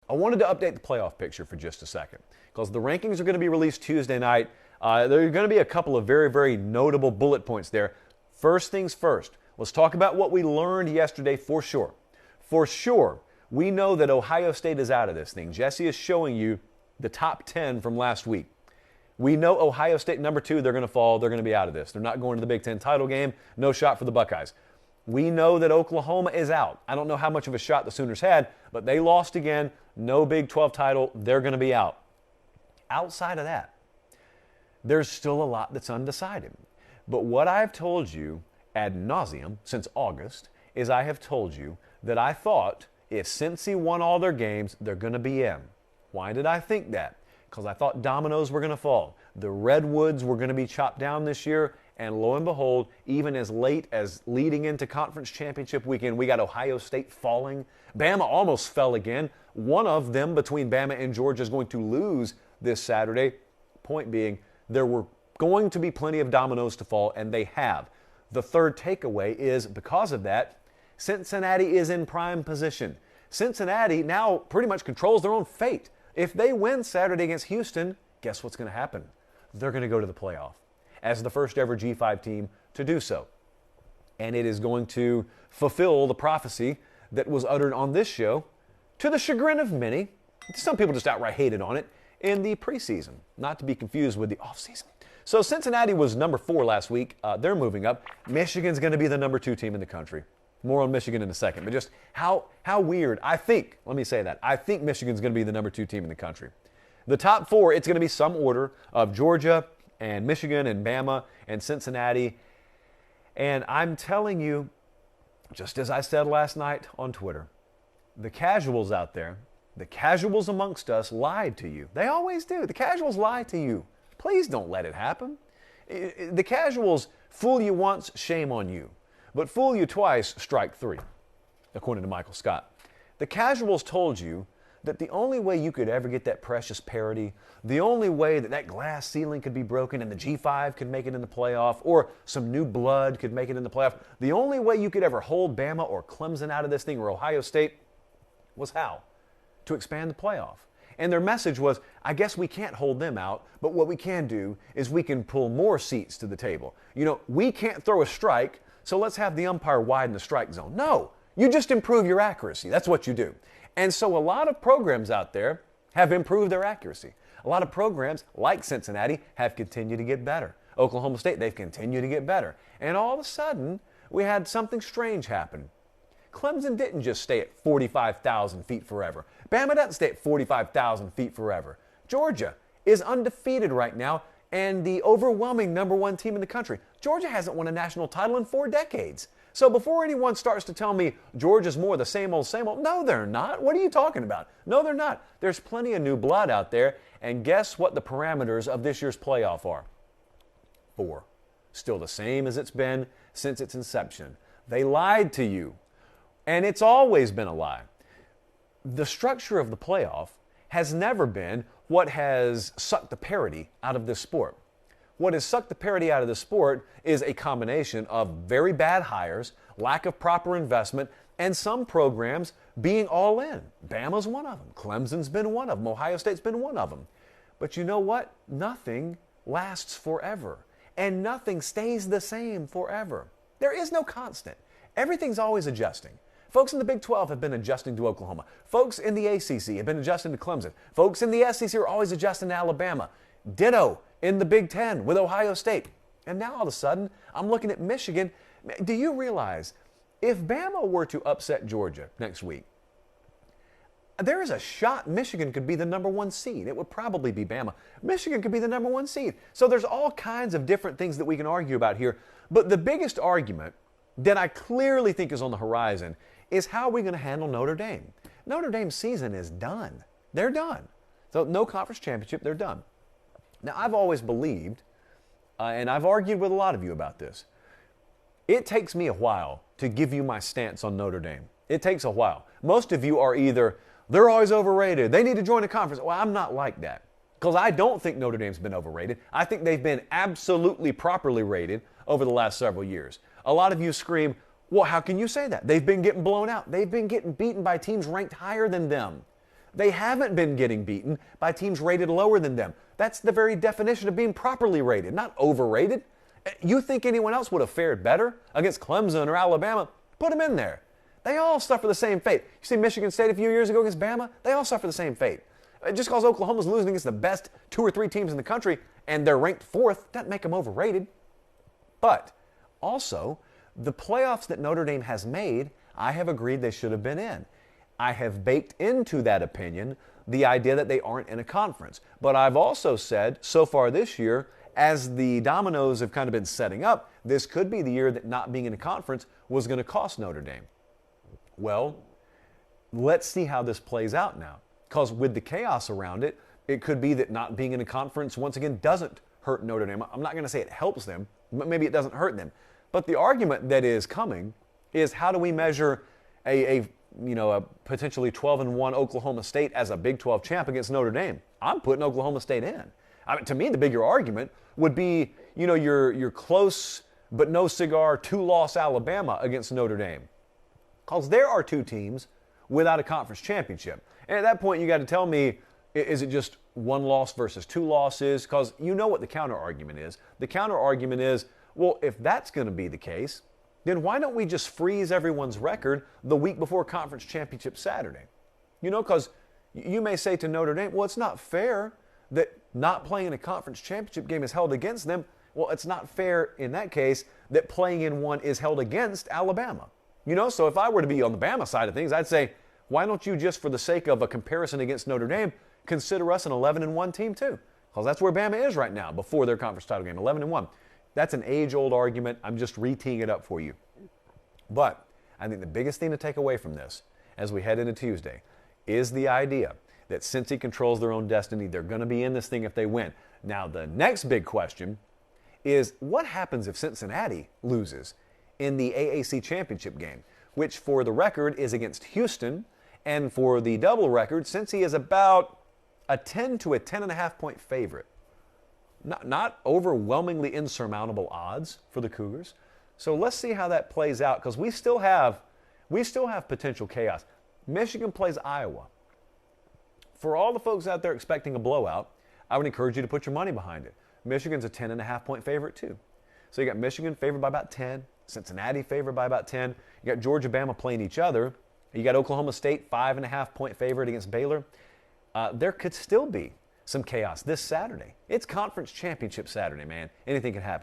I wanted to update the playoff picture for just a second because the rankings are going to be released Tuesday night. There are going to be a couple of very, very notable bullet points there. First things first, let's talk about what we learned yesterday for sure. For sure, we know that Ohio State is out of this thing. Jesse is showing you the top 10 from last week. We know Ohio State, number 2, they're going to fall. They're going to be out of this. They're not going to the Big Ten title game. No shot for the Buckeyes. We know that Oklahoma is out. I don't know how much of a shot the Sooners had, but they lost again. No Big 12 title. They're going to be out. Outside of that, there's still a lot that's undecided. But what I've told you ad nauseum since August is I have told you that I thought if Cincy won all their games, they're going to be in. Why did I think that? Because I thought dominoes were going to fall. The redwoods were going to be chopped down this year, and lo and behold, even as late as leading into conference championship weekend, we got Ohio State falling. Bama almost fell again. One of them between Bama and Georgia is going to lose this Saturday. Point being, there were going to be plenty of dominoes to fall, and they have. The third takeaway is, because of that, Cincinnati is in prime position. Cincinnati now pretty much controls their own fate. If they win Saturday against Houston, guess what's going to happen? They're going to go to the playoff as the first ever G5 team to do so. And it is going to fulfill the prophecy that was uttered on this show, to the chagrin of many. Some people just outright hated on it in the preseason, not to be confused with the offseason. So Cincinnati was number 4 last week. They're moving up. Michigan's going to be the number 2 team in the country. More on Michigan in a second, but just how weird. I think Michigan's going to be the number 2 team in the country. The top 4, it's going to be some order of Georgia and Michigan and Bama and Cincinnati. And I'm telling you, just as I said last night on Twitter, the casuals out there, the casuals amongst us lied to you. They always do. The casuals lie to you. Please don't let it happen. The casuals fool you once, shame on you. But fool you twice, strike 3, according to Michael Scott. The casuals told you that the only way you could ever get that precious parity, the only way that glass ceiling could be broken and the G5 could make it in the playoff, or some new blood could make it in the playoff, the only way you could ever hold Bama or Clemson out of this thing, or Ohio State, was how? To expand the playoff. And their message was, I guess we can't hold them out, but what we can do is we can pull more seats to the table. We can't throw a strike, so let's have the umpire widen the strike zone. No, you just improve your accuracy. That's what you do. And so a lot of programs out there have improved their accuracy. A lot of programs, like Cincinnati, have continued to get better. Oklahoma State, they've continued to get better. And all of a sudden, we had something strange happen. Clemson didn't just stay at 45,000 feet forever. Bama doesn't stay at 45,000 feet forever. Georgia is undefeated right now and the overwhelming number 1 team in the country. Georgia hasn't won a national title in 4 decades. So before anyone starts to tell me Georgia's more the same old, no, they're not. What are you talking about? No, they're not. There's plenty of new blood out there. And guess what the parameters of this year's playoff are? 4. Still the same as it's been since its inception. They lied to you. And it's always been a lie. The structure of the playoff has never been what has sucked the parity out of this sport. What has sucked the parity out of this sport is a combination of very bad hires, lack of proper investment, and some programs being all in. Bama's one of them. Clemson's been one of them. Ohio State's been one of them. But you know what? Nothing lasts forever. And nothing stays the same forever. There is no constant. Everything's always adjusting. Folks in the Big 12 have been adjusting to Oklahoma. Folks in the ACC have been adjusting to Clemson. Folks in the SEC are always adjusting to Alabama. Ditto in the Big 10 with Ohio State. And now all of a sudden, I'm looking at Michigan. Do you realize if Bama were to upset Georgia next week, there is a shot Michigan could be the number 1 seed. It would probably be Bama. Michigan could be the number 1 seed. So there's all kinds of different things that we can argue about here. But the biggest argument that I clearly think is on the horizon is how are we going to handle Notre Dame? Notre Dame's season is done. They're done. So no conference championship, they're done. Now, I've always believed, and I've argued with a lot of you about this, it takes me a while to give you my stance on Notre Dame. It takes a while. Most of you are either, they're always overrated, they need to join a conference. Well, I'm not like that, because I don't think Notre Dame's been overrated. I think they've been absolutely properly rated over the last several years. A lot of you scream, well, how can you say that? They've been getting blown out. They've been getting beaten by teams ranked higher than them. They haven't been getting beaten by teams rated lower than them. That's the very definition of being properly rated, not overrated. You think anyone else would have fared better against Clemson or Alabama? Put them in there. They all suffer the same fate. You see Michigan State a few years ago against Bama? They all suffer the same fate. Just because Oklahoma's losing against the best 2 or 3 teams in the country and they're ranked 4th, doesn't make them overrated. But also, the playoffs that Notre Dame has made, I have agreed they should have been in. I have baked into that opinion the idea that they aren't in a conference. But I've also said, so far this year, as the dominoes have kind of been setting up, this could be the year that not being in a conference was going to cost Notre Dame. Well, let's see how this plays out now. Because with the chaos around it, it could be that not being in a conference, once again, doesn't hurt Notre Dame. I'm not going to say it helps them, but maybe it doesn't hurt them. But the argument that is coming is, how do we measure a potentially 12-1 Oklahoma State as a Big 12 champ against Notre Dame? I'm putting Oklahoma State in. I mean, to me, the bigger argument would be, your close but no cigar 2-loss Alabama against Notre Dame. Because there are 2 teams without a conference championship. And at that point, you got to tell me, is it just 1 loss versus 2 losses? Because you know what the counter argument is. The counter argument is, well, if that's going to be the case, then why don't we just freeze everyone's record the week before conference championship Saturday? Because you may say to Notre Dame, well, it's not fair that not playing in a conference championship game is held against them. Well, it's not fair in that case that playing in one is held against Alabama. So if I were to be on the Bama side of things, I'd say, why don't you, just for the sake of a comparison against Notre Dame, consider us an 11-1 team too? Because that's where Bama is right now before their conference title game, 11-1. That's an age-old argument. I'm just re-teeing it up for you. But I think the biggest thing to take away from this as we head into Tuesday is the idea that Cincy controls their own destiny. They're going to be in this thing if they win. Now, the next big question is, what happens if Cincinnati loses in the AAC championship game, which for the record is against Houston, and for the double record, Cincy is about a 10 to a 10.5 point favorite. Not overwhelmingly insurmountable odds for the Cougars. So let's see how that plays out, because we still have potential chaos. Michigan plays Iowa. For all the folks out there expecting a blowout, I would encourage you to put your money behind it. Michigan's a 10.5 point favorite too. So you got Michigan favored by about 10, Cincinnati favored by about 10. You got Georgia, Bama playing each other. You got Oklahoma State 5.5 point favorite against Baylor. There could still be some chaos this Saturday. It's conference championship Saturday, man. Anything can happen.